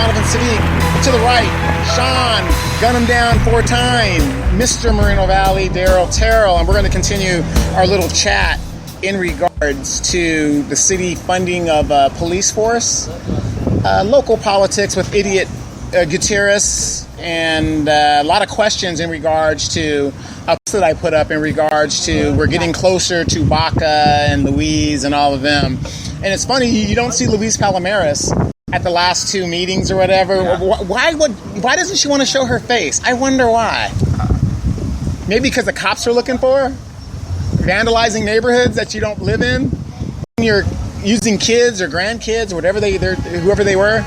Donovan City. To the right, Sean, gun him down 4 times. Mr. Moreno Valley, Daryl Terrell. And we're going to continue our little chat in regards to the city funding of police force, local politics with idiot Gutierrez, and a lot of questions in regards to a post that I put up in regards to we're getting closer to Baca and Luis and all of them. And it's funny, you don't see Luis Palomares at the last 2 meetings or whatever. Yeah. Why doesn't she want to show her face? I wonder why. Maybe because the cops are looking for her? Vandalizing neighborhoods that you don't live in? You're using kids or grandkids or whoever they were.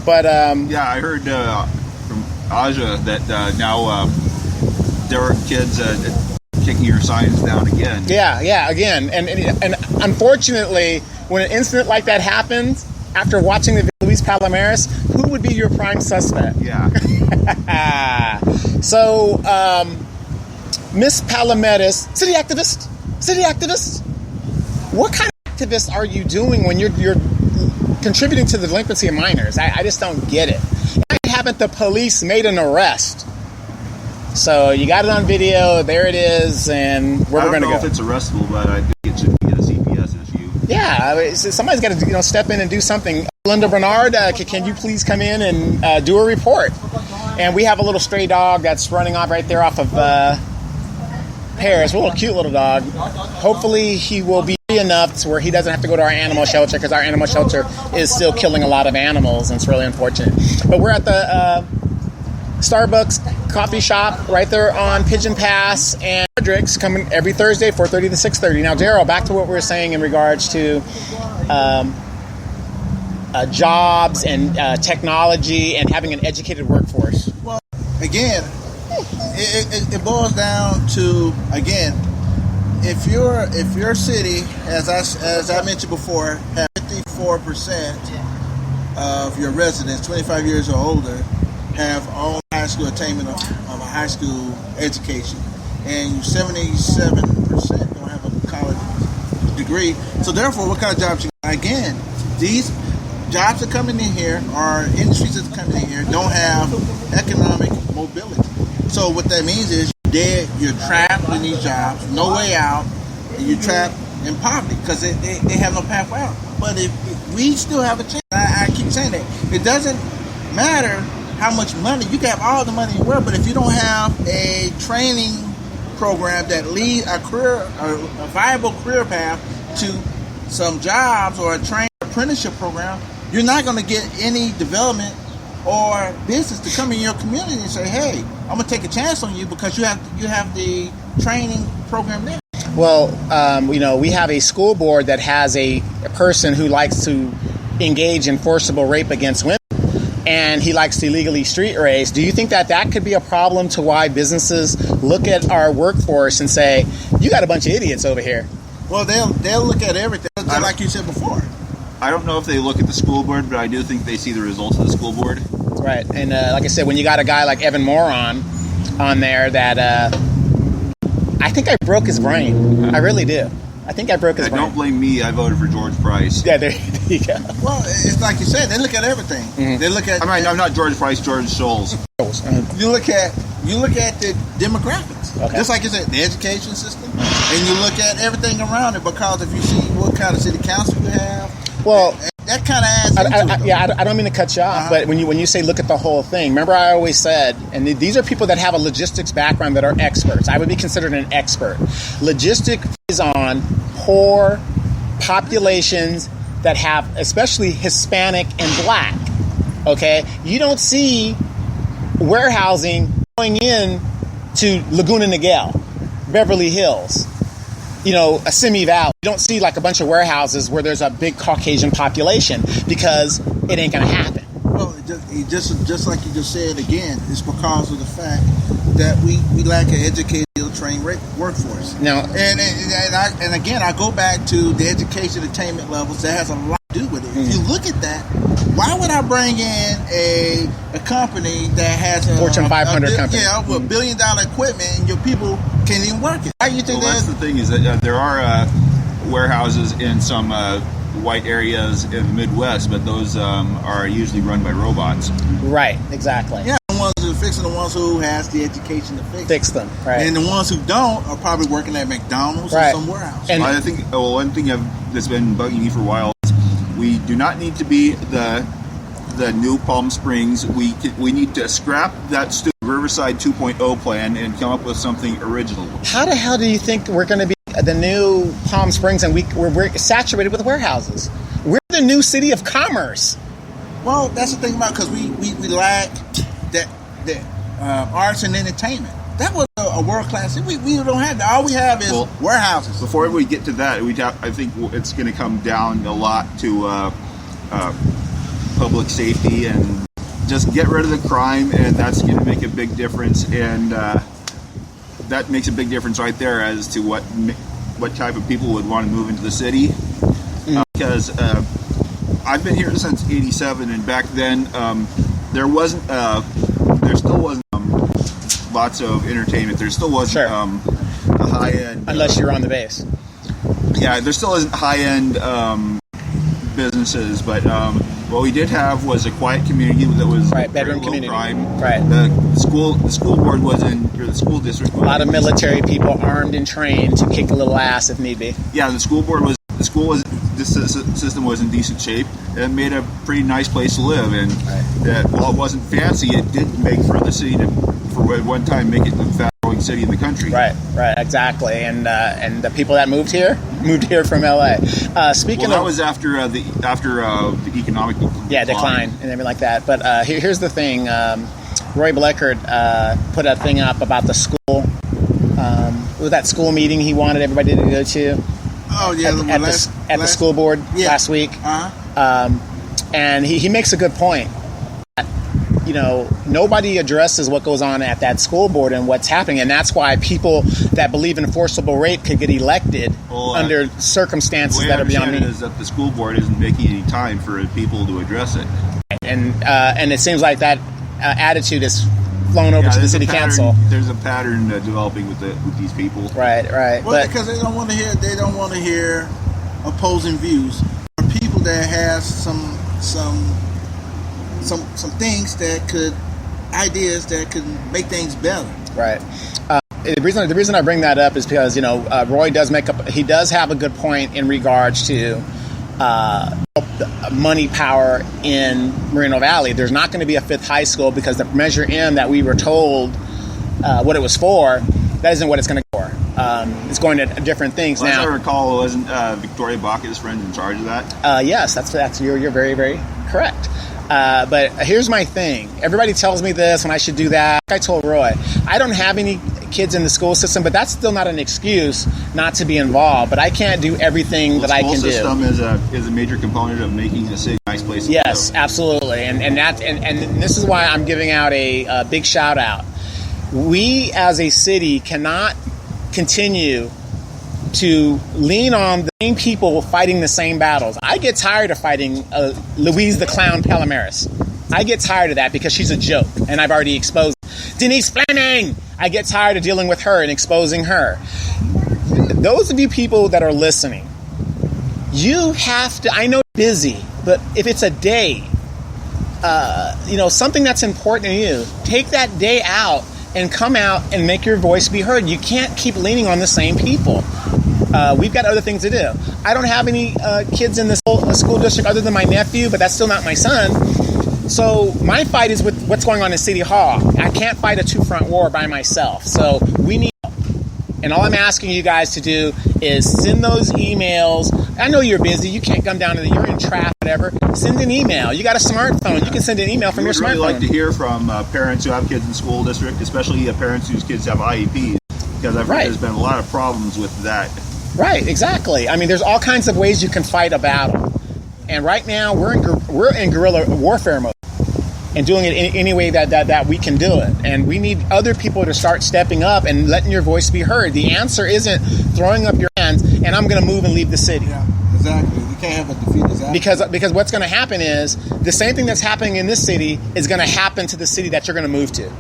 But yeah, I heard from Aja that now there are kids kicking your signs down again. Yeah, again. And unfortunately, when an incident like that happens, after watching the Luis Palomares, who would be your prime suspect? Yeah. So, Miss Palomares, city activist, what kind of activist are you doing when you're contributing to the delinquency of minors? I just don't get it. Why haven't the police made an arrest? So you got it on video. There it is, and where we're going to go. I don't know if it's arrestable, but I think it should be a CPS issue. Yeah, I mean, somebody's got to step in and do something. Linda Bernard, can you please come in and do a report? And we have a little stray dog that's running off right there off of Paris. A little cute little dog. Hopefully he will be enough to where he doesn't have to go to our animal shelter, because our animal shelter is still killing a lot of animals, and it's really unfortunate. But we're at the Starbucks coffee shop right there on Pigeon Pass, and Frederick's coming every Thursday, 4:30 to 6:30. Now, Daryl, back to what we were saying in regards to jobs and technology and having an educated workforce. Well, again, it boils down to, again, if your city, as I mentioned before, has 54% of your residents 25 years or older have all high school attainment of a high school education, and 77% don't have a college degree. So therefore, what kind of jobs again, these jobs that are coming in here, or industries that are coming in here, don't have economic mobility. So what that means is you're trapped in these jobs, no way out, and you're trapped in poverty because they have no pathway out. But if we still have a chance, I keep saying that, it doesn't matter how much money, you can have all the money in the world, but if you don't have a training program that leads a viable career path to some jobs, or a training apprenticeship program, you're not going to get any development or business to come in your community and say, hey, I'm going to take a chance on you because you have the training program there. Well, we have a school board that has a person who likes to engage in forcible rape against women, and he likes to illegally street race. Do you think that could be a problem to why businesses look at our workforce and say, you got a bunch of idiots over here? Well, they'll look at everything, like you said before. I don't know if they look at the school board, but I do think they see the results of the school board. Right. And like I said, when you got a guy like Evan Moore on there, that I think I broke his brain. I really do. I think I broke his brain. Don't blame me. I voted for George Price. Yeah, there you go. Well, it's like you said, they look at everything. Mm-hmm. They look at. I'm not George Price. George Scholes. You look at the demographics, okay. Just like you said, the education system, and you look at everything around it. Because if you see what kind of city council you have, well, that kind of adds into it. I don't mean to cut you off, but when you say look at the whole thing, remember I always said, and these are people that have a logistics background that are experts. I would be considered an expert. Logistics is on poor populations that have, especially Hispanic and Black. Okay, you don't see warehousing going in to Laguna Niguel, Beverly Hills, a Simi Valley. You don't see like a bunch of warehouses where there's a big Caucasian population, because it ain't going to happen. Well, just like you just said again, it's because of the fact that we lack an educated, trained workforce. Now, and again, I go back to the education attainment levels. That has a lot to do with it. Mm-hmm. If you look at that, why would I bring in a company that has a Fortune 500 company, with $1 billion equipment, and your people can't even work it? How do you think that's the thing, is that there are warehouses in some white areas in the Midwest, but those are usually run by robots. Right, exactly. Yeah, the ones who are fixing the ones who has the education to Fix them, right. And the ones who don't are probably working at McDonald's Right. or some warehouse. And- I think one thing that's been bugging me for a while is we do not need to be the new Palm Springs. We need to scrap that stupid Riverside 2.0 plan and come up with something original. How the hell do you think we're going to be the new Palm Springs, and we're saturated with warehouses? We're the new city of commerce. Well, that's the thing about, because we lack that arts and entertainment. That was a world class city. We don't have that. All we have is warehouses. Before we get to that, I think it's going to come down a lot to public safety and just get rid of the crime, and that's going to make a big difference. And that makes a big difference right there as to what type of people would want to move into the city. Because I've been here since '87, and back then there still wasn't lots of entertainment. There still wasn't Sure. a high end. Unless you're on the base. Yeah, there still isn't high end businesses, but what we did have was a quiet community that was Right, very bedroom low community. crime. Right. The school board was the school district. A lot of military people armed and trained to kick a little ass if need be. Yeah, the system was in decent shape and made a pretty nice place to live. And that while it wasn't fancy, it did make for the city for one time make it the fastest growing city in the country. Right, exactly. And the people that moved here from LA. Speaking That of was after the economic decline and everything like that. But here's the thing: Roy Bleckert put a thing up about the school. With that school meeting he wanted everybody to go to. Oh yeah, At the school board last week. And he makes a good point. Nobody addresses what goes on at that school board and what's happening, and that's why people that believe in forcible rape could get elected under circumstances that are beyond me. Is that the school board isn't making any time for people to address it, and it seems like that attitude is flown over to the city council. There's a pattern developing with these people. Right. Well, because they don't want to hear opposing views, or people that has some things ideas that could make things better. Right. The reason I bring that up is because Roy does have a good point in regards to money power in Moreno Valley. There's not going to be a fifth high school because the Measure M that we were told what it was for, that isn't what it's going to go for. It's going to different things now. As I recall, wasn't Victoria Baca's friend in charge of that? Yes, that's you're very, very correct. But here's my thing. Everybody tells me this and I should do that. Like I told Roy, I don't have any kids in the school system, but that's still not an excuse not to be involved. But I can't do everything that I can do. The school system is a major component of making the city a nice place to live. Yes, absolutely. And this is why I'm giving out a big shout out. We as a city cannot continue to lean on the same people fighting the same battles. I get tired of fighting Louise the Clown Palomares. I get tired of that because she's a joke, and I've already exposed Denise Fleming. I get tired of dealing with her and exposing her. Those of you people that are listening, you have to, I know you're busy, but if it's a day, something that's important to you, take that day out and come out and make your voice be heard. You can't keep leaning on the same people. We've got other things to do. I don't have any kids in this school district other than my nephew, but that's still not my son. So my fight is with what's going on in City Hall. I can't fight a two-front war by myself. So we need help. And all I'm asking you guys to do is send those emails. I know you're busy. You can't come down you're in traffic, whatever. Send an email. You got a smartphone. You can send an email from your smartphone. We'd really like to hear from parents who have kids in school district, especially parents whose kids have IEPs, because I've heard there's been a lot of problems with that. Right, exactly. I mean, there's all kinds of ways you can fight a battle. And right now, we're in guerrilla warfare mode and doing it in any way that we can do it. And we need other people to start stepping up and letting your voice be heard. The answer isn't throwing up your hands and I'm going to move and leave the city. Yeah, exactly. You can't have a defeatist attitude. Because what's going to happen is the same thing that's happening in this city is going to happen to the city that you're going to move to.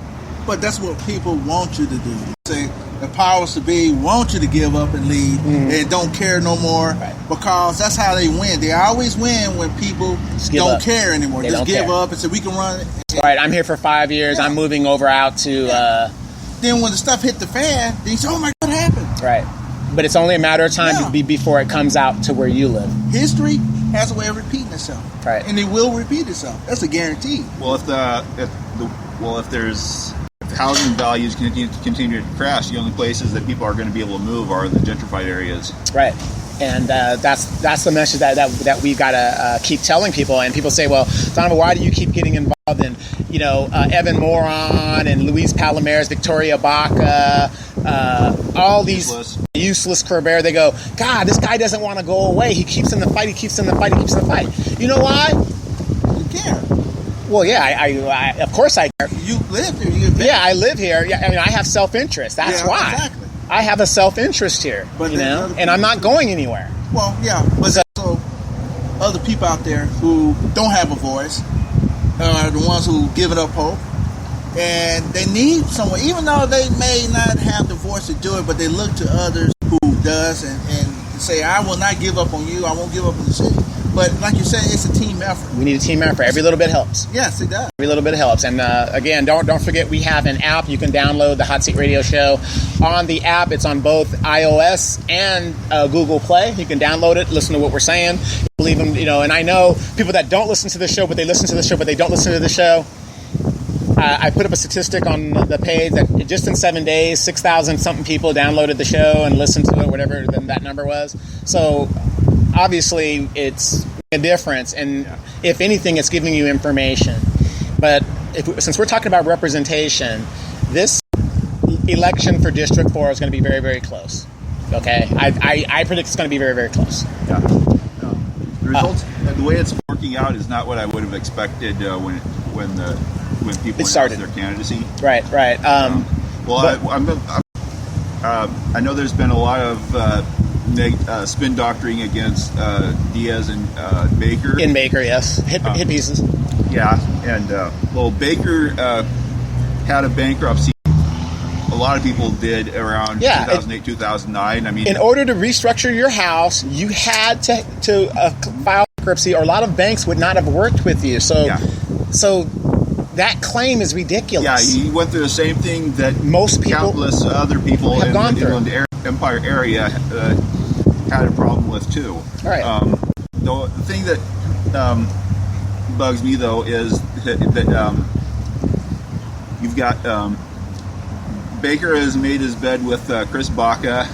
But that's what people want you to do. Say, the powers to be want you to give up and leave and don't care no more, because that's how they win. They always win when people don't care anymore. Just give up and say, we can run it. Right, I'm here for 5 years. I'm moving over out to... Then when the stuff hit the fan, then you say, oh my God, what happened? Right. But it's only a matter of time before it comes out to where you live. History has a way of repeating itself. Right. And it will repeat itself. That's a guarantee. Well, if housing values continue to crash, the only places that people are going to be able to move are the gentrified areas. Right. And that's the message that we've got to keep telling people. And people say, well, Donovan, why do you keep getting involved in, Evan Moron and Luis Palomares, Victoria Baca, all these useless Cabrera? They go, God, this guy doesn't want to go away. He keeps in the fight. He keeps in the fight. He keeps in the fight. You know why? You care. Well, yeah, I of course I care. You live here. Yeah, I live here. Yeah, I mean, I have self-interest. That's why. Exactly. I have a self-interest here, but and I'm not going anywhere. Well, yeah, but so other people out there who don't have a voice are the ones who give it up hope, and they need someone, even though they may not have the voice to do it, but they look to others who does and say, I will not give up on you. I won't give up on the city. But like you said, it's a team effort. We need a team effort. Every little bit helps. Yes, it does. Every little bit helps. And again, don't forget, we have an app. You can download the Hot Seat Radio Show on the app. It's on both iOS and Google Play. You can download it, listen to what we're saying. Believe them, and I know people that don't listen to the show, but they listen to the show, but they don't listen to the show. I put up a statistic on the page that just in 7 days, 6,000 something people downloaded the show and listened to it, whatever that number was. So obviously it's a difference, and if anything, it's giving you information. But since we're talking about representation, this election for District 4 is going to be very, very close. Okay? I predict it's going to be very, very close. Yeah. The results, the way it's working out is not what I would have expected when people announced their candidacy. Right. I know there's been a lot of spin doctoring against Diaz and Baker. In Baker, yes. Hit pieces. Yeah, and Baker had a bankruptcy. A lot of people did around 2008, 2009. I mean, in order to restructure your house, you had to file bankruptcy, or a lot of banks would not have worked with you. So that claim is ridiculous. Yeah, he went through the same thing that most people, countless other people have in gone the through. Inland Empire area had a problem with too. All right. The thing that bugs me though is that you've got Baker has made his bed with Chris Baca.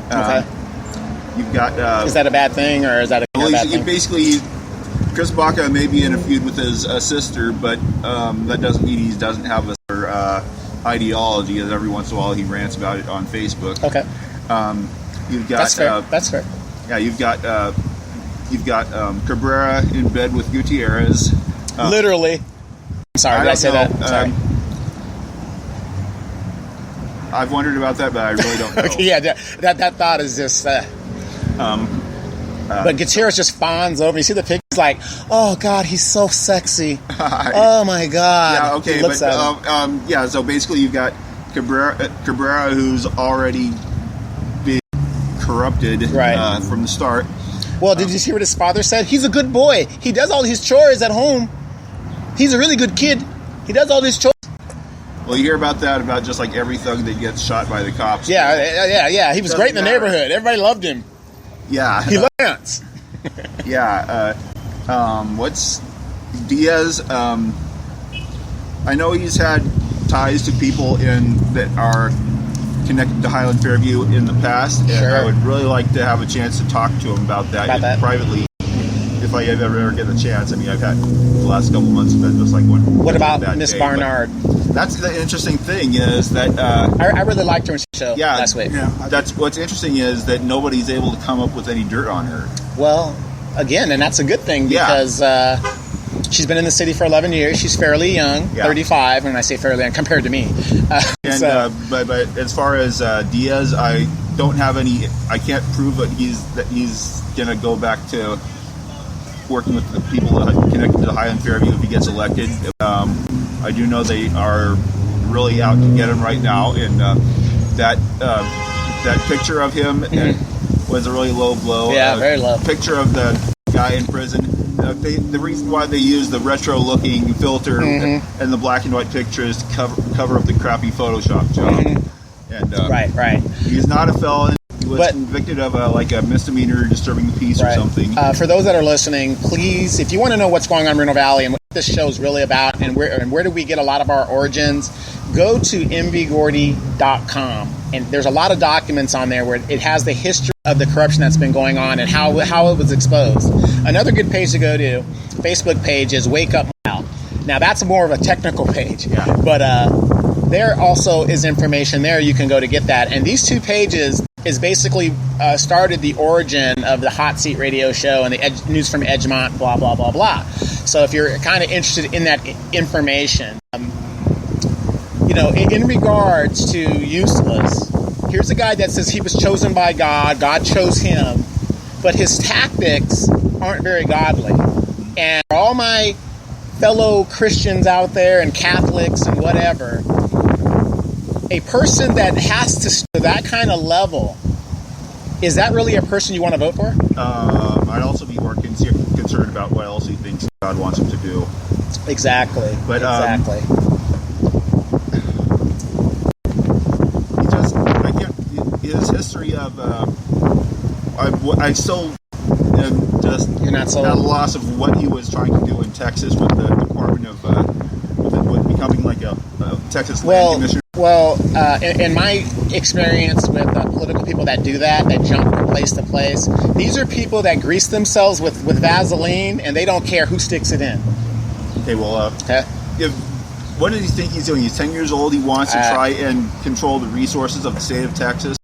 Okay. You've got. Is that a bad thing, or is that a bad thing? Basically, Chris Baca may be in a feud with his sister, but that doesn't mean he doesn't have a ideology. As every once in a while he rants about it on Facebook. Okay. You've got. That's fair. Yeah, you've got Cabrera in bed with Gutierrez. Literally. I'm sorry, did I say that? Sorry. I've wondered about that, but I really don't know. Okay, yeah, that thought is just. But Gutierrez just fawns over. You see the picture, he's like, oh God, he's so sexy. Oh my God. Yeah, okay, but so basically you've got Cabrera who's already been corrupted from the start. Well, did you see what his father said? He's a good boy. He does all his chores at home. He's a really good kid. He does all his chores. Well, you hear about that, about just like every thug that gets shot by the cops. Yeah. He was great in the neighborhood. Everybody loved him. Yeah. He loved Lance. Yeah. What's Diaz? I know he's had ties to people that are connected to Highland Fairview in the past, and I would really like to have a chance to talk to him about that privately. If I ever get the chance. I mean, I've had the last couple months have been just like one. What about Miss Barnard? That's the interesting thing is that I really liked her in the show last week. Yeah, that's what's interesting is that nobody's able to come up with any dirt on her. Well, again, and that's a good thing because she's been in the city for 11 years. She's fairly young, 35. When I say fairly young, compared to me. But as far as Diaz, I don't have any. I can't prove that he's gonna go back to working with the people connected to Highland Fairview if he gets elected. I do know they are really out to get him right now, and that picture of him was a really low blow. Yeah, very low. Picture of the guy in prison. The reason why they use the retro-looking filter and the black and white picture is to cover up the crappy Photoshop job. And right. he's not a felon. He was convicted of a misdemeanor disturbing the peace or something. For those that are listening, please, if you want to know what's going on in Moreno Valley and what this show is really about and where do we get a lot of our origins, go to mvgordy.com. And there's a lot of documents on there where it has the history of the corruption that's been going on and how it was exposed. Another good page to go to, Facebook page, is Wake Up Now. Now, that's more of a technical page. But there also is information there you can go to get that. And these two pages is basically started the origin of the Hot Seat Radio Show and the News from Edgemont, blah, blah, blah, blah. So if you're kind of interested in that information, in regards to Useless, here's a guy that says he was chosen by God, God chose him, but his tactics aren't very godly. And all my fellow Christians out there and Catholics and whatever, a person that has to that kind of level, is that really a person you want to vote for? I'd also be more concerned about what else he thinks God wants him to do. Exactly. But exactly. His history of I still am just You're not sold? at a loss of what he was trying to do in Texas with the Department of with becoming like a Texas land commissioner. Well, in my experience with political people that do that jump from place to place, these are people that grease themselves with Vaseline, and they don't care who sticks it in. Okay, well, what does he think he's doing? He's 10 years old. He wants to try and control the resources of the state of Texas,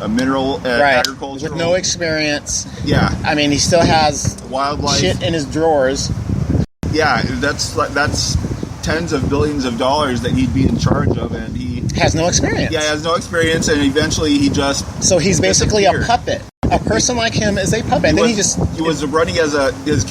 mineral agriculture. With no experience. Yeah. I mean, he still has wildlife shit in his drawers. Yeah, that's tens of billions of dollars that he'd be in charge of, and he has no experience. Yeah, he has no experience, and eventually he just so he's basically a puppet. A person like him is a puppet, and then he was running as his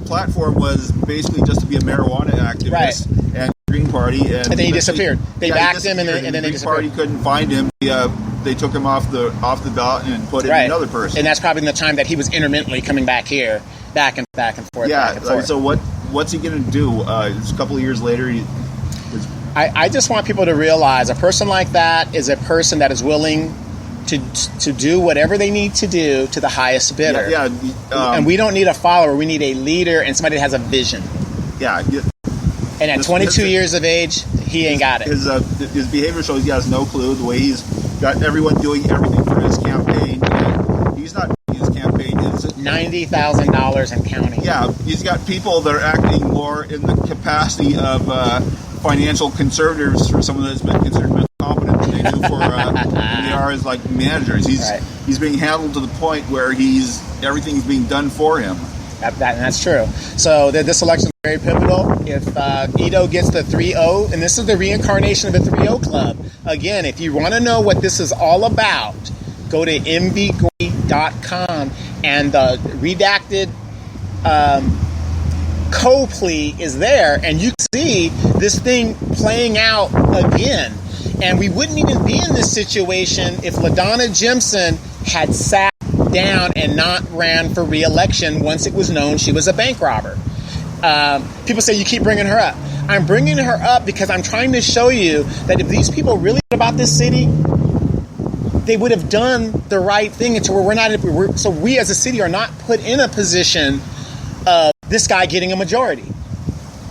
platform was basically just to be a marijuana activist and Green Party, and then he disappeared. They backed him, and then they Green disappeared. Party couldn't find him. They took him off the ballot and put in another person. And that's probably the time that he was intermittently coming back here, back and forth. Yeah. Back and forth. So what's he going to do? It's a couple of years later. I just want people to realize a person like that is a person that is willing to do whatever they need to do to the highest bidder. And we don't need a follower. We need a leader and somebody that has a vision. Yeah. And at 22 years of age, he ain't got it. His behavior shows he has no clue. The way he's got everyone doing everything for his campaign. He's not doing his campaign. $90,000 and counting. Yeah, he's got people that are acting more in the capacity of financial conservators for someone that's been considered mentally competent than they do for they are as like managers. He's being handled to the point where everything's being done for him. That's true. So this election is very pivotal. If Ito gets the 3-0, and this is the reincarnation of the 3-0 club. Again, if you want to know what this is all about, go to mvgordy.com, and the redacted co-plea is there, and you can see this thing playing out again. And we wouldn't even be in this situation if LaDonna Jimson had sat down and not ran for re-election once it was known she was a bank robber. People say you keep bringing her up. I'm bringing her up because I'm trying to show you that if these people really care about this city, they would have done the right thing until so we as a city are not put in a position of this guy getting a majority.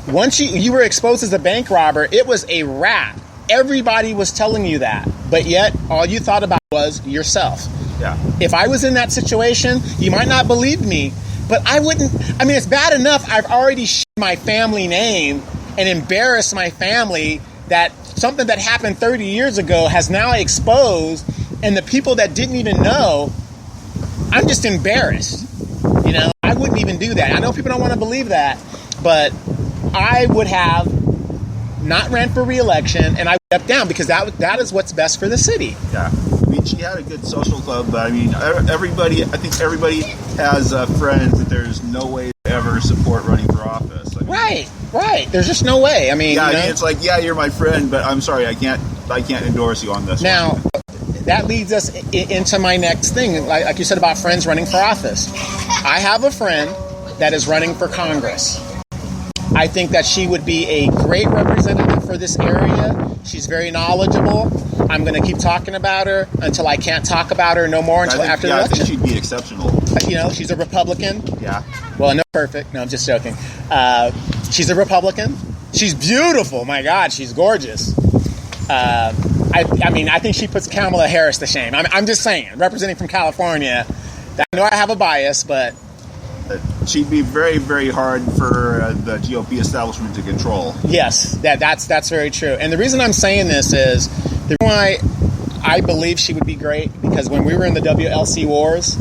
Once you were exposed as a bank robber, it was a wrap. Everybody was telling you that, but yet all you thought about was yourself. Yeah. If I was in that situation, you might not believe me, but I wouldn't. I mean, it's bad enough I've already shared my family name and embarrassed my family that something that happened 30 years ago has now exposed, and the people that didn't even know, I'm just embarrassed. I wouldn't even do that. I know people don't want to believe that, but I would have not ran for re-election, and I would step down because that is what's best for the city. Yeah. I mean, she had a good social club, but I mean, I think everybody has friends that there's no way to ever support running for office. I mean, Right. There's just no way. I mean, it's like, you're my friend, but I'm sorry, I can't I can't endorse you on this. Now, one. that leads us into my next thing. Like you said about friends running for office. I have a friend that is running for Congress. I think that she would be a great representative for this area. She's very knowledgeable. I'm going to keep talking about her until I can't talk about her no more until after the I election. think she'd be exceptional. You know, she's a Republican. Yeah. Well, no, perfect. No, I'm just joking. She's a Republican. She's beautiful. My God, she's gorgeous. I mean, I think she puts Kamala Harris to shame. I'm just saying, representing from California. I know I have a bias, but She'd be very, very hard for the GOP establishment to control. yes, that's very true. And the reason I'm saying this is the reason why I believe she would be great, because when we were in the WLC wars,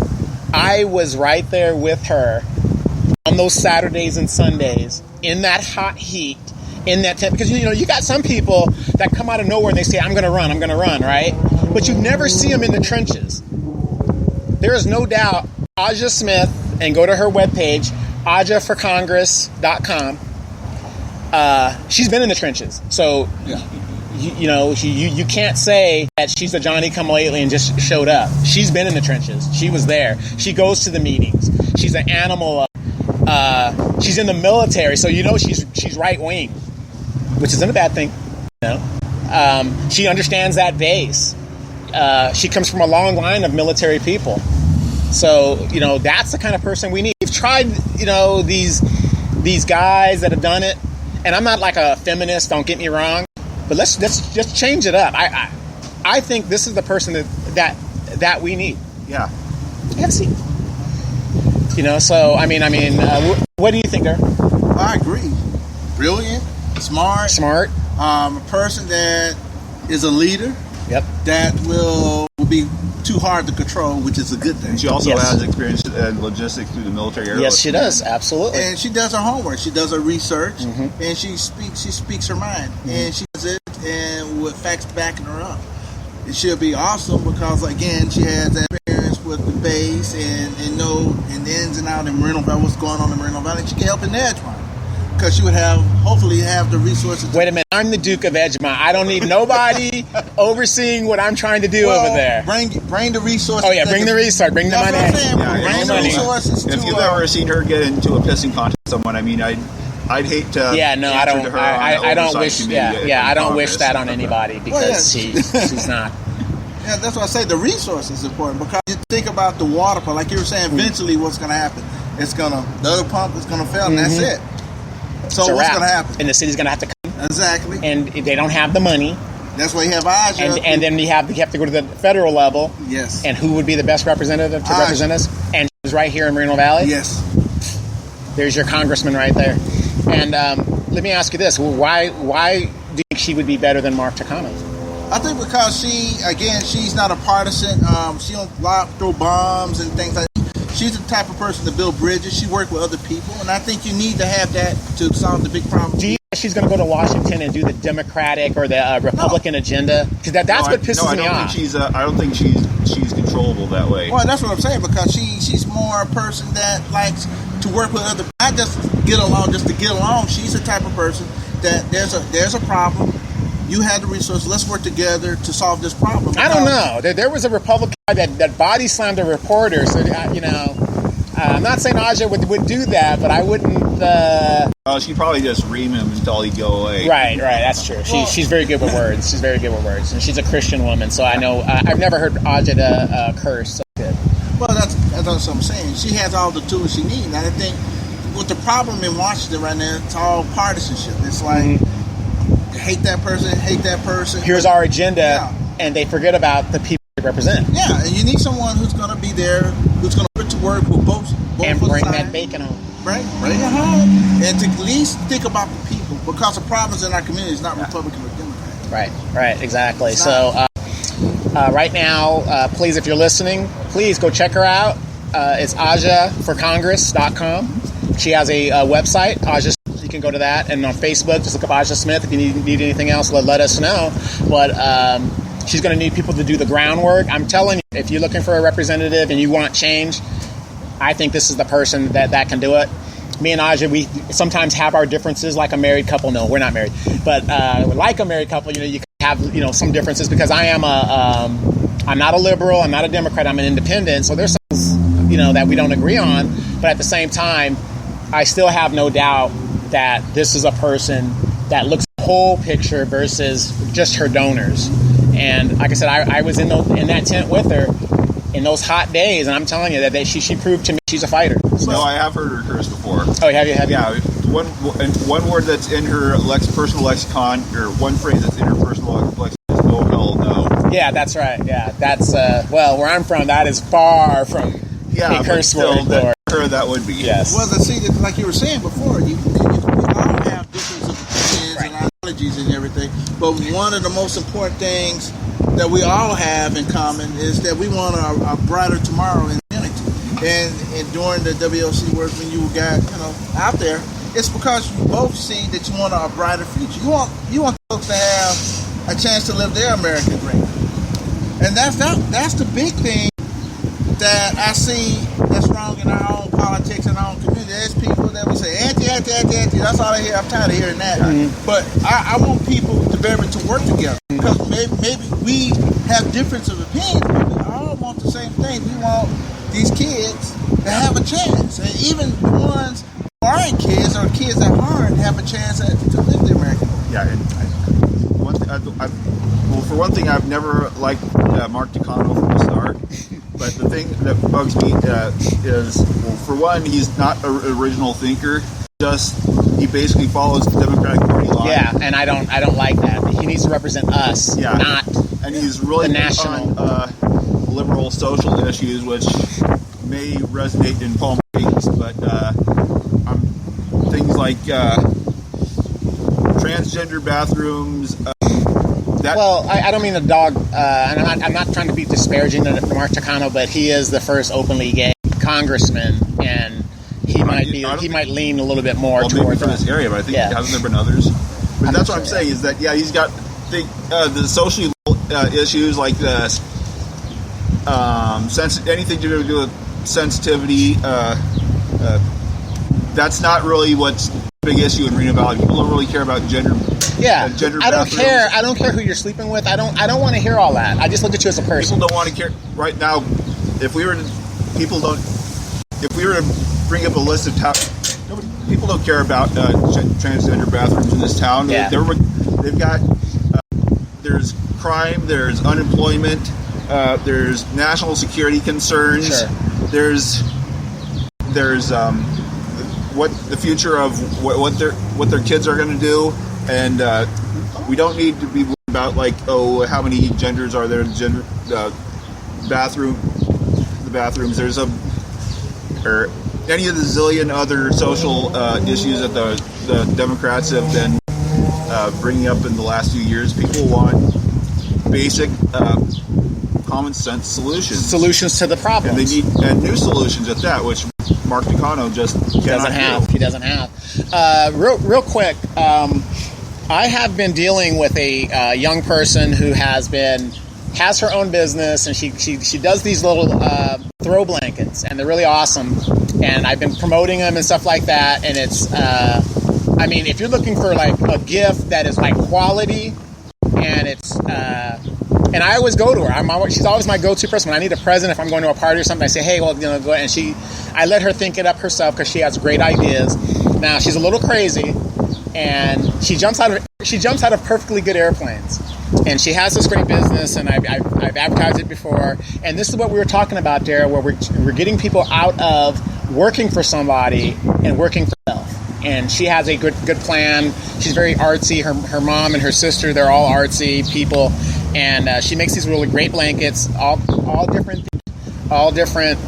I was right there with her on those Saturdays and Sundays in that hot heat, in that temp. Because, you know, you got some people that come out of nowhere and they say, I'm going to run, right? But you never see them in the trenches. There is no doubt Aja Smith, and go to her webpage, ajaforcongress.com. She's been in the trenches. So, you can't say that she's a Johnny-come-lately and just showed up. She's been in the trenches. She was there. She goes to the meetings. She's an animal. She's in the military, so you know she's right-wing, which isn't a bad thing. You know? She understands that base. She comes from a long line of military people. So, you know, that's the kind of person we need. We've tried, you know, these guys that have done it, and I'm not like a feminist, don't get me wrong, but let's just change it up. I think this is the person that we need. Yeah. Have a seat. You know, so, I mean, what do you think, Darren? I agree. Brilliant, smart. A person that is a leader. Yep. That will be too hard to control, which is a good thing. And she also Yes. has experience in logistics through the military area. Yes, she does. Absolutely. And she does her homework. She does her research, and she speaks her mind, and she does it, and with facts backing her up. It should be awesome because, again, she has that experience with the base and know and the ins and outs in Moreno Valley, what's going on in Moreno Valley. And she can help in Edgemont because she would hopefully have the resources. Wait a minute. I'm the Duke of Edgemont. I don't need nobody overseeing what I'm trying to do over there. Bring the resources. Oh, yeah, bring the resource. Bring the That's money. what I'm saying. Yeah, Bring the money. resources If to you've ever seen her get into a pissing contest with someone, I mean, I'd hate to. Yeah, no, I answer don't. to her I on the don't oversight wish. committee Yeah, I in don't wish Congress. that on anybody because she's not. Yeah, that's why I say the resource is important because you think about the water pump, like you were saying, eventually what's going to happen? The other pump is going to fail, and that's it. So It's a what's wrap. going to happen? And the city's going to have to come, Exactly. and they don't have the money, That's why you have Aja. and then you have to go to the federal level. Yes. And who would be the best representative to Aja. represent us? And she's right here in Moreno Valley. Yes. There's your congressman right there. And let me ask you this: why do you think she would be better than Mark Takano? I think because she's not a partisan. She don't throw bombs and things like that. She's the type of person to build bridges. She works with other people, and I think you need to have that to solve the big problem. Do you think she's going to go to Washington and do the Democratic or the Republican agenda? Because that's what pisses me off. I don't think she's controllable that way. Well, that's what I'm saying because she's more a person that likes to work with other, not just get along just to get along. She's the type of person that there's a problem. You have the resources. Let's work together to solve this problem. I don't know. There was a Republican that body slammed a reporter. So you know, I'm not saying Aja would do that, but I wouldn't. She'd probably just ream him until he'd go away. Right. That's true. She's very good with words. She's very good with words, and she's a Christian woman. So I know I've never heard Aja curse. So good. Well, that's what I'm saying. She has all the tools she needs. And I think with the problem in Washington right now, it's all partisanship. It's like hate that person. Here's our agenda, Yeah. and they forget about the people they represent. Yeah, and you need someone who's going to be there, who's going to put to work with both And of the bring sides. that bacon home. Bring it home, and to at least think about the people because the problems in our community is not Republican or Democrat. Right, exactly. It's So right now, please, if you're listening, please go check her out. It's ajaforcongress.com. She has a website, Aja. You can go to that, and on Facebook, just look up Aja Smith. If you need anything else, let us know. But she's going to need people to do the groundwork. I'm telling you, if you're looking for a representative and you want change, I think this is the person that can do it. Me and Aja, we sometimes have our differences like a married couple. No, we're not married. But like a married couple, you know, you have have some differences because I am I'm not a liberal, I'm not a Democrat, I'm an independent. So there's things that we don't agree on, but at the same time, I still have no doubt that this is a person that looks at the whole picture versus just her donors. And like I said, I was in that tent with her in those hot days, and I'm telling you that she proved to me she's a fighter. No, I have heard her curse before. Oh, have you? Yeah, one word that's in her personal lexicon, or one phrase that's in her personal lexicon is "no, hell, no." Yeah, that's right. Yeah, that's where I'm from, that is far from a curse word. That would be. Yes. Well, see, like you were saying before, we all have different opinions and ideologies and everything, but one of the most important things that we all have in common is that we want a brighter tomorrow in humanity. And during the WLC work, when you got out there, it's because you both seen that you want a brighter future. You want folks to have a chance to live their American dream, and that's the big thing that I see that's wrong in our own politics and our own community. There's people that will say anti. That's all I hear. I'm tired of hearing that. Mm-hmm. But I want people to be able to work together, because maybe we have differences of opinions, but we all want the same thing. We want these kids to have a chance, and even the ones who aren't kids or kids that aren't have a chance to live the American dream. Yeah, and for one thing, I've never liked Mark Takano from the start. But the thing that bugs me is, well, for one, he's not an original thinker. He basically follows the Democratic Party line. Yeah, and I don't like that. He needs to represent us, not and he's really the national on liberal social issues, which may resonate in Palm Springs, but things like transgender bathrooms. I don't mean to dog, and I'm not trying to be disparaging to Mark Takano, but he is the first openly gay congressman, and he might lean a little bit more towards this area, but I think hasn't there been others? But that's what I'm saying is that he's got the social issues like this, anything to do with sensitivity. That's not really what's the big issue in Reno Valley. People don't really care about gender. Yeah, gender I don't bathrooms. care. I don't care who you're sleeping with. I don't want to hear all that. I just look at you as a person. People don't want to care right now. If we were to bring up a list of people don't care about transgender bathrooms in this town. Yeah. They've got there's crime, there's unemployment, there's national security concerns. Sure. There's what the future of what their kids are going to do. And we don't need to be worried about how many genders are there in the bathrooms. There's or any of the zillion other social issues that the Democrats have been bringing up in the last few years. People want basic common sense solutions to the problems, and they need new solutions at that, which Mark Takano just doesn't have. He doesn't have. Real quick. I have been dealing with a young person who has her own business, and she does these little throw blankets, and they're really awesome. And I've been promoting them and stuff like that. And it's, if you're looking for a gift that is quality, and it's, and I always go to her. She's always my go-to person when I need a present. If I'm going to a party or something, I say, hey, well, go ahead. And I let her think it up herself because she has great ideas. Now she's a little crazy. And she jumps out of perfectly good airplanes, and she has this great business. And I've advertised it before. And this is what we were talking about, Daryl, where we're getting people out of working for somebody and working for herself. And she has a good plan. She's very artsy. Her mom and her sister, they're all artsy people, and she makes these really great blankets, all different things, all different.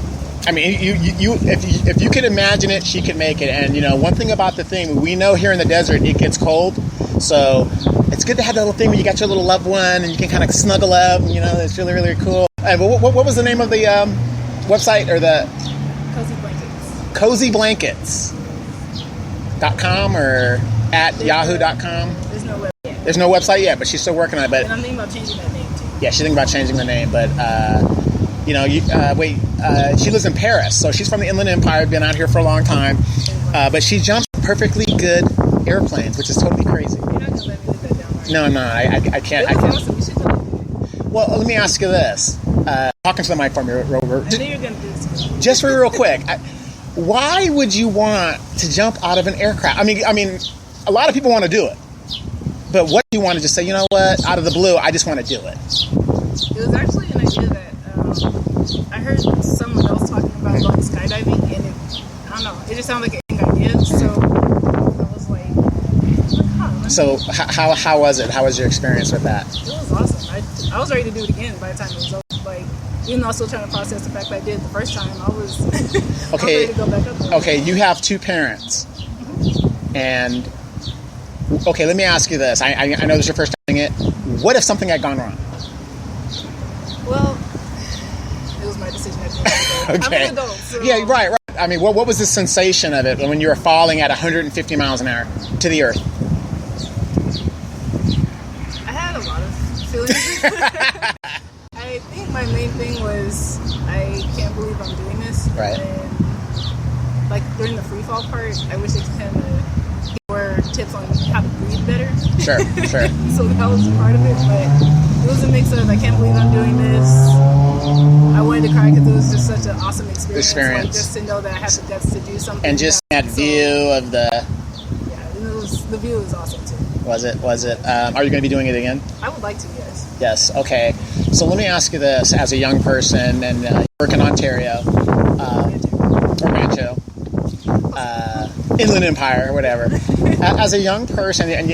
If you could imagine it, she could make it. And one thing about the thing, we know here in the desert it gets cold, so it's good to have that little thing where you got your little loved one and you can kind of snuggle up. It's really, really cool. What was the name of the website or the Cozy Blankets. CozyBlankets.com or at yahoo.com? There's no website yet. There's no website yet, but she's still working on it. But And I'm thinking about changing that name too. yeah, she's thinking about changing the name, but. She lives in Paris, so she's from the Inland Empire, been out here for a long time, but she jumps perfectly good airplanes, which is totally crazy. You're not going to let me live that down. sorry. No, I can't. I It was can't. awesome. You should do it. Well, let me ask you this. Talking to the mic for me, Robert. I knew you were going to do this. Just real quick. Why would you want to jump out of an aircraft? I mean, a lot of people want to do it. But what do you want to just say, you know what, out of the blue, I just want to do it? It was actually an idea that I heard someone else talking about going skydiving, and I don't know, it just sounded like an idea. So I was like, huh. So how was it? How was your experience with that? It was awesome. I was ready to do it again by the time it was over. Like, even though I was still trying to process the fact that I did it the first time, I was, I was ready to go back up there. Okay, you have two parents. And, okay, let me ask you this. I know this is your first time doing it. What if something had gone wrong? Well, it was my decision at the end of the day. Okay. I'm an adult, so Yeah, right. I mean, what was the sensation of it when you were falling at 150 miles an hour to the earth? I had a lot of feelings. I think my main thing was I can't believe I'm doing this. Right. And like during the free fall part, I wish they kind of give more tips on how to breathe better. Sure. So that was part of it, but it was a mix of I can't believe I'm doing this. I wanted to cry because it was just such an awesome experience. Like, just to know that I had the guts to do something. And just that view of the... Yeah, and the view was awesome too. Was it? Are you going to be doing it again? I would like to, yes. Yes. Okay. So let me ask you this: as a young person, and you work in Ontario, or Rancho, Inland Empire, or whatever. As a young person, and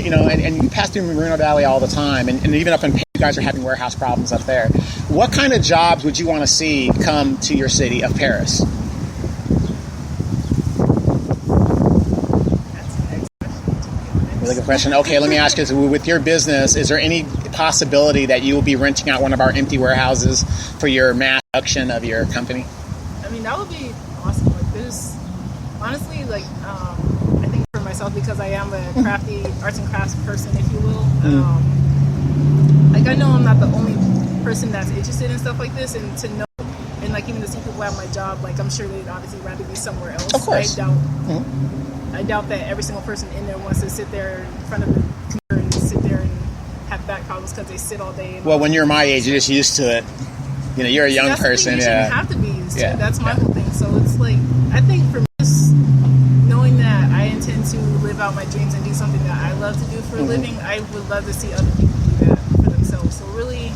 you pass through Moreno Valley all the time, and even up in Paris, you guys are having warehouse problems up there. What kind of jobs would you want to see come to your city of Paris? Really good question. Okay, let me ask you this. With your business, is there any possibility that you will be renting out one of our empty warehouses for your mass production of your company? I mean, that would be awesome. Like, there's honestly, like, I think for myself, because I am a crafty arts and crafts person, if you will. Like, I know I'm not the only person that's interested in stuff like this, and to know, and like even to see people at my job, like I'm sure they'd obviously rather be somewhere else. Of course. I doubt that every single person in there wants to sit there in front of the computer and sit there and have back problems because they sit all day. Well, when you're my age, you're just used to it. You know, you're a young person. You shouldn't have to be used to. Yeah. That's my whole thing. So it's like, I think for me, just knowing that I intend to live out my dreams and do something that I love to do for a living, I would love to see other people do that for themselves. So really,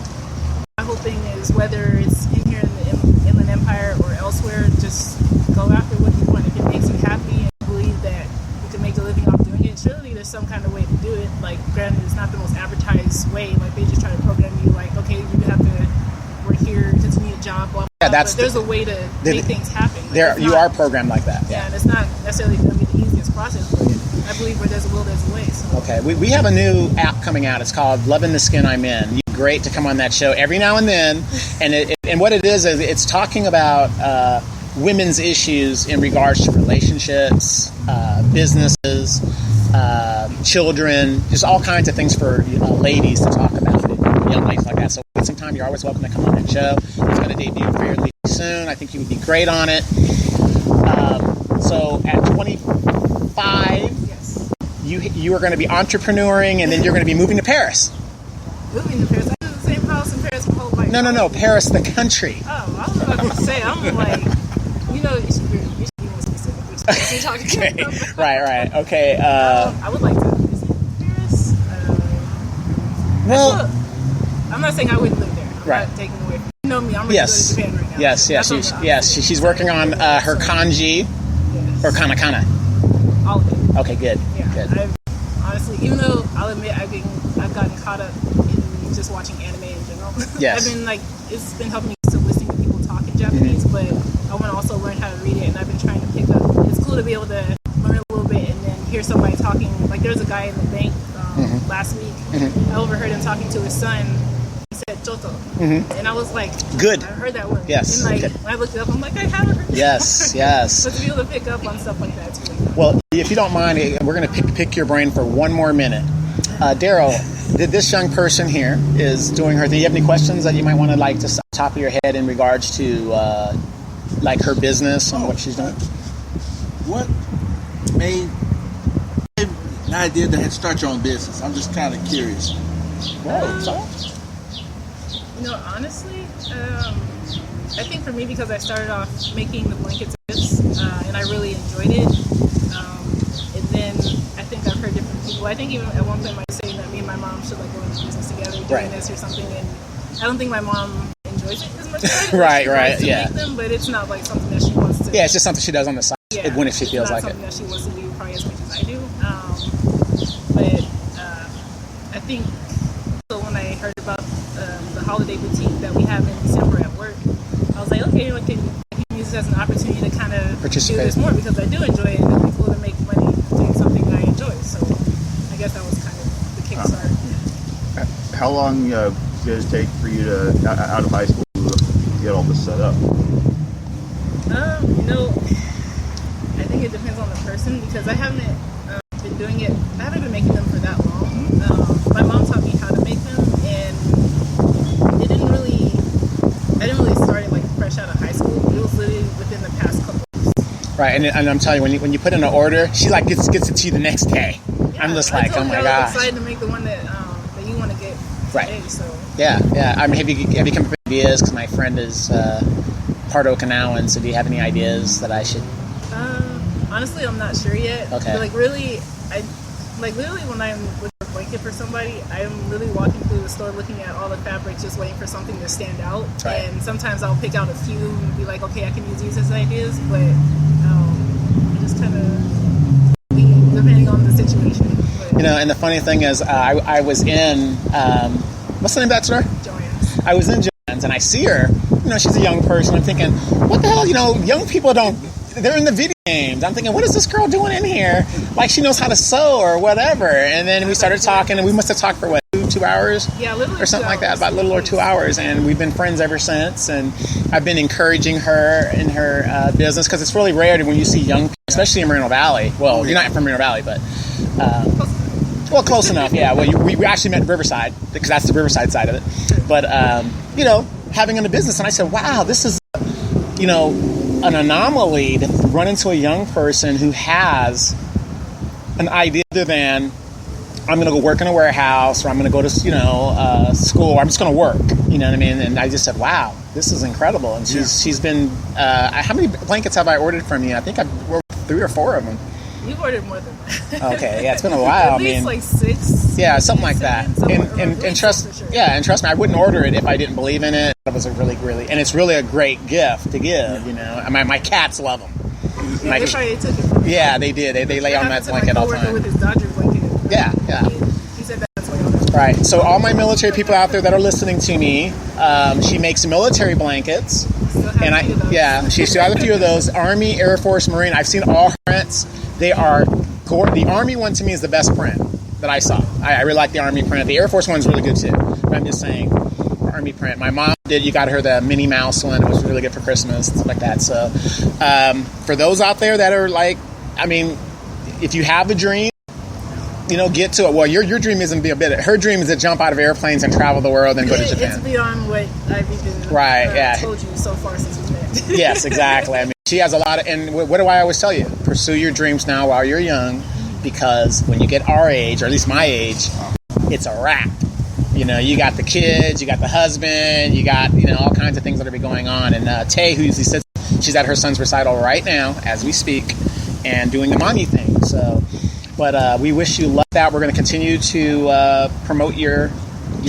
my whole thing is whether it's in here in the Inland Empire or elsewhere, just go after what you want. If it makes you happy and believe that you can make a living off doing it, surely there's some kind of way to do it. Like, granted, it's not the most advertised way. Like, they just try to program you like, okay, you have to work here, continue a job, blah, blah, Yeah, blah. that's but there's a way to make things happen. Like, There, it's you not- are programmed like that. Yeah, and it's not necessarily going to be the easiest process, but I believe where there's a will, there's a way. So. Okay, we have a new app coming out. It's called Loving the Skin I'm In. You're great to come on that show every now and then. And what it is it's talking about women's issues in regards to relationships, businesses, children, just all kinds of things for ladies to talk about, young ladies like that. So get some time. You're always welcome to come on that show. It's going to debut fairly soon. I think you would be great on it. So at 25, Yes. you are going to be entrepreneuring, and then you're going to be moving to Paris. Moving to Paris. I live in the same house in Paris my whole life. No, Paris, the country. Oh, I was about to say, I'm like, you should be more specific. What you're talking Okay, about. right. Okay. I would like to visit Paris. Well, I'm not saying I wouldn't live there. I'm Right. not taking away from you know me, I'm ready yes, to go to Japan right now. yes. That's on the opposite. She's working on her kanji Yes. or katakana. All of it. Okay, good. Yeah. Good. I've honestly, even though I'll admit I've gotten caught up in just watching anime in general. Yes. I've been like, it's been helping me to listen to people talk in Japanese, but I want to also learn how to read it, and I've been trying to pick up. It's cool to be able to learn a little bit and then hear somebody talking. Like, there was a guy in the bank last week. I overheard him talking to his son. He said "choto," and I was like, Good. I heard that word. Yes. And like, Okay. when I looked it up, I'm like, I haven't heard that Yes, word. yes. But to be able to pick up on stuff like that, it's really cool. Well, if you don't mind, we're going to pick your brain for one more minute. Daryl, this young person here is doing her thing. Do you have any questions that you might want to like just top of your head in regards to like her business and what she's doing? What made an idea to start your own business? I'm just kind of curious. You know, honestly, I think for me, because I started off making the blankets and I really enjoyed it. And then I think I've heard different people. I think even at one point I was saying that me and my mom should like go into business together, doing this or something. And I don't think my mom enjoys it as much as I do. Right, she right, likes to yeah. make them, but it's not like something that she wants to. Yeah, it's just something she does on the side when she feels like it. It's not something that she wants to do probably as much as I do. But I think so when I heard about the holiday boutique that we have in December at work, I was like, okay, I can use this as an opportunity to kind of do this more because I do enjoy it and it'd be cool to make money doing something that I enjoy. So I guess that was kind of the kickstart. How long did it take for you to, out of high school, to get all this set up? You know, I think it depends on the person because I haven't been doing it. I haven't been making them for that long. My mom taught me how to make them, and I didn't really start it like fresh out of high school. It was literally within the past couple of years. Right, and I'm telling you, when you put in an order, she like gets it to you the next day. Yeah, I'm just like, oh my I gosh. was excited to make the one that you want to get today. So Yeah. I mean, have you come up with ideas? Because my friend is part Okinawan, so do you have any ideas that I should? Honestly, I'm not sure yet. Okay. But literally when I'm looking for a blanket for somebody, I'm really walking through the store looking at all the fabrics, just waiting for something to stand out. Right. And sometimes I'll pick out a few and be like, okay, I can use these as ideas, but I just kind of depending on the situation. But, You know, and the funny thing is, I was in what's the name of that store? Joann's. I was in Joann's, and I see her. You know, she's a young person. I'm thinking, what the hell? You know, young people they're in the video games. I'm thinking, what is this girl doing in here? Like she knows how to sew or whatever. And then we started talking, and we must have talked for what, two hours? Yeah, literally or something 2 like that, hours. about a little or 2 hours. And we've been friends ever since. And I've been encouraging her in her business because it's really rare when you see young people, especially in Moreno Valley. Well, you're not from Moreno Valley, but well, close enough. Yeah. Well, we actually met in Riverside because that's the Riverside side of it. But you know, having in the business, and I said, wow, this is an anomaly to run into a young person who has an idea other than I'm going to go work in a warehouse or I'm going to go to school. Or I'm just going to work. You know what I mean? And I just said, wow, this is incredible. And she's been. How many blankets have I ordered from you? I think I've ordered 3 or 4 of them. You've ordered more than that. Okay, yeah, it's been a while. At least like 6. Yeah, something like that. 7, And trust me, I wouldn't order it if I didn't believe in it. It was a really, and it's really a great gift to give. You know, my cats love them. Yeah, they probably took it from me. Yeah, they did. They lay on that blanket all the time. With his Dodger blanket. Yeah. He said that's why on that. Right. So all my military people out there that are listening to me, she makes military blankets. She still has a few of those. Army, Air Force, Marine. I've seen all prints. They are the Army one to me is the best print that I saw. I really like the Army print. The Air Force one's really good too. But I'm just saying, Army print. My mom you got her the Minnie Mouse one. It was really good for Christmas, stuff like that. So for those out there that are like, I mean, if you have a dream, get to it. Well, your dream isn't to be a bit. Her dream is to jump out of airplanes and travel the world and go to Japan. It's beyond what I've even told you so far since we met. Yes, exactly. I mean, she has a lot of, and what do I always tell you? Pursue your dreams now while you're young, because when you get our age, or at least my age, it's a wrap. You got the kids, you got the husband, you got, all kinds of things that are going on. And Tay, who usually sits, she's at her son's recital right now as we speak and doing the mommy thing. So, but we wish you luck with that. We're going to continue to promote your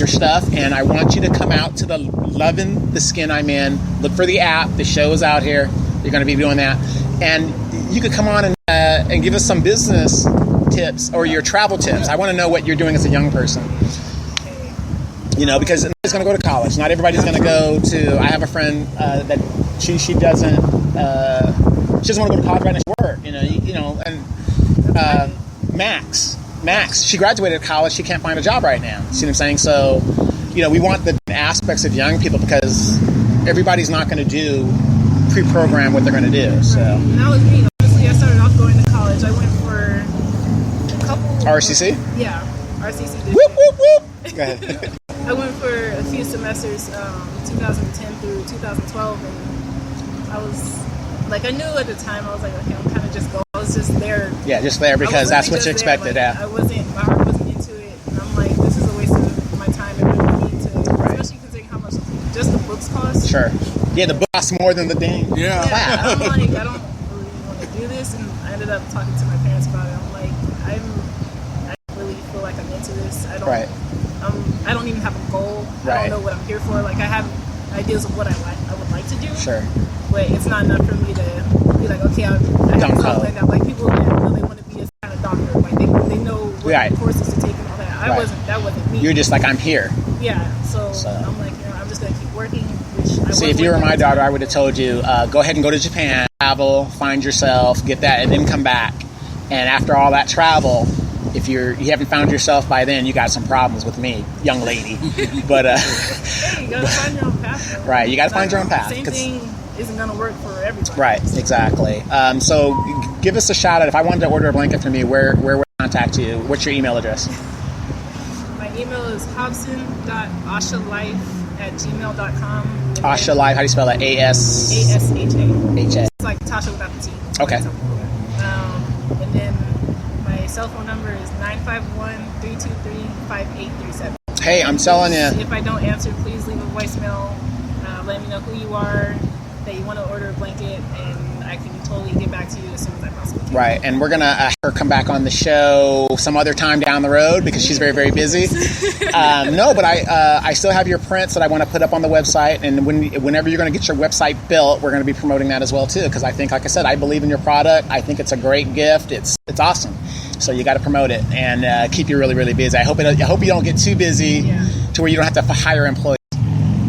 stuff, and I want you to come out to the Loving the Skin I'm In. Look for the app. The show is out here. You're going to be doing that, and you could come on and give us some business tips or your travel tips. I want to know what you're doing as a young person. Because everybody's going to go to college. Not everybody's going to go to. I have a friend that she doesn't want to go to college right now. Work. And Max, she graduated college. She can't find a job right now. See what I'm saying? So, we want the aspects of young people because everybody's not going to do pre-program what they're going to do. So and that was me. Honestly, I started off going to college. I went for a couple. RCC? Yeah, RCC. Whoop whoop whoop. Go ahead. I went for a few semesters, 2010 through 2012, and I was like, I knew at the time, I was like, okay, I'm kind of just going. I was just there. Yeah, just there because that's what you expected. Like, Yeah. My heart wasn't into it, and I'm like, this is a waste of my time and really need to, especially considering how much just the books cost. Sure. Yeah, the book costs more than the dang. Yeah. Yeah, I'm like, I don't really want to do this, and I ended up talking to my parents about it. I'm like, I really feel like I'm into this. I don't. Right. I don't even have a goal. Right. I don't know what I'm here for. Like, I have ideas of what I would like to do. Sure. But it's not enough for me to be like, okay, I have Don't to know. plan out. Like, people that really want to be a kind of doctor, like they know what Right. courses to take and all that. Right. That wasn't me. You're just like, I'm here. Yeah. So I'm like, I'm just gonna keep working. Which See, if you were my daughter, I would have told you, go ahead and go to Japan, travel, find yourself, get that, and then come back. And after all that travel, if you haven't found yourself by then, you got some problems with me, young lady. But Hey, you gotta find your own path. Though. right, you got to find your own path. Same 'cause- thing isn't gonna work for everybody. Right, exactly. So give us a shout out. If I wanted to order a blanket from you, where would I contact you? What's your email address? My email is hobson.ashalife@gmail.com. Asha Live, how do you spell that? ASHA. A-S-H-A. It's like Tasha without the T. Okay. And then my cell phone number is 951-323-5837. Hey, I'm telling you. If I don't answer, please leave a voicemail. Let me know who you are, that you want to order a blanket, and I can totally get back to you as soon as I possibly can. Right, and we're going to have her come back on the show some other time down the road because she's very, very busy. No, but I still have your prints that I want to put up on the website, and whenever you're going to get your website built, we're going to be promoting that as well, too, because I think, like I said, I believe in your product. I think it's a great gift. It's awesome. So you got to promote it and keep you really, really busy. I hope you don't get too busy to where you don't have to hire employees.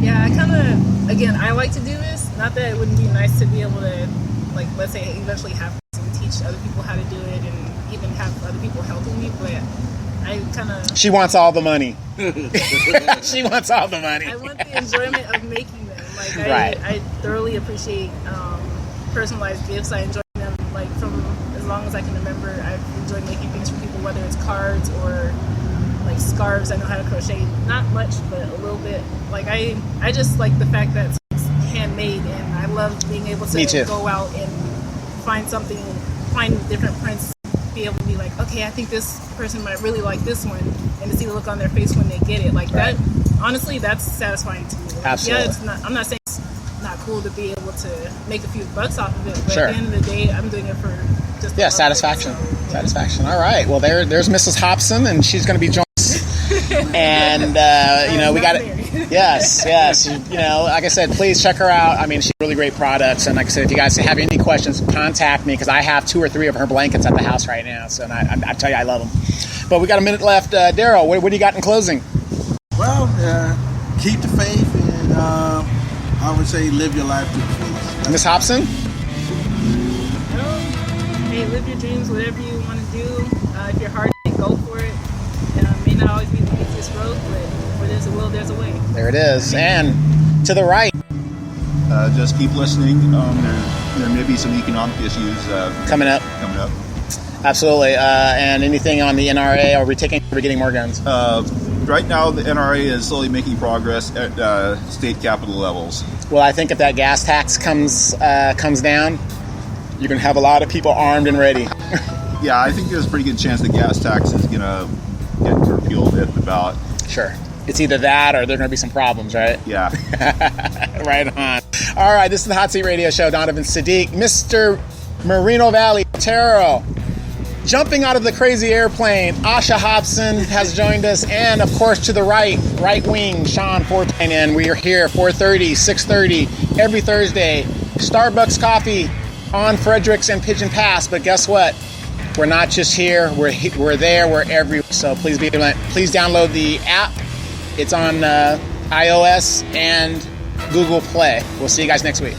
Yeah, I kind of, again, I like to do this. Not that it wouldn't be nice to be able to, like, let's say, eventually have to teach other people how to do it and even have other people helping me, but I kind of... She wants all the money. She wants all the money. I want the enjoyment of making them. Like, Right. I thoroughly appreciate personalized gifts. I enjoy them, like, from as long as I can remember. I've enjoyed making things for people, whether it's cards or like scarves. I know how to crochet, not much, but a little bit. Like I just like the fact that it's handmade, and I love being able Me too. to go out and find different prints, be able to be like, okay, I think this person might really like this one, and to see the look on their face when they get it, like Right. that. Honestly, that's satisfying to me. Like, Absolutely. Yeah, it's not. I'm not saying it's not cool to be able to make a few bucks off of it, but Sure. at the end of the day, I'm doing it for just the love of it. Satisfaction. So, yeah. Satisfaction. All right. Well, there's Mrs. Hobson, and she's going to be joining us. And we got it. Yes. Like I said, please check her out. I mean, she's really great products. And like I said, if you guys have any questions, contact me because I have 2 or 3 of her blankets at the house right now. So I tell you, I love them. But we got a minute left. Daryl, what do you got in closing? Well, keep the faith, and I would say live your life to the fullest. Miss Hobson? Hey, live your dreams, whatever you want to do. If you're hard, go for it. May not always be the easiest road, but where there's a will, there's a way. There it is. And to the right, Just keep listening. There may be some economic issues coming up. Absolutely. And anything on the NRA? Are we getting more guns? Right now, the NRA is slowly making progress at state capital levels. Well, I think if that gas tax comes down, you're going to have a lot of people armed and ready. Yeah, I think there's a pretty good chance the gas tax is going to get repealed at the ballot. Sure. It's either that or there are going to be some problems, right? Yeah. Right on. All right, this is the Hot Seat Radio Show. Donovan Sadiq, Mr. Moreno Valley, Otero. Jumping out of the crazy airplane, Asha Hobson has joined us. And, of course, to the right wing, Sean Fortin. And we are here 4:30, 6:30, every Thursday. Starbucks coffee on Fredericks and Pigeon Pass. But guess what? We're not just here. We're there. We're everywhere. So please download the app. It's on iOS and Google Play. We'll see you guys next week.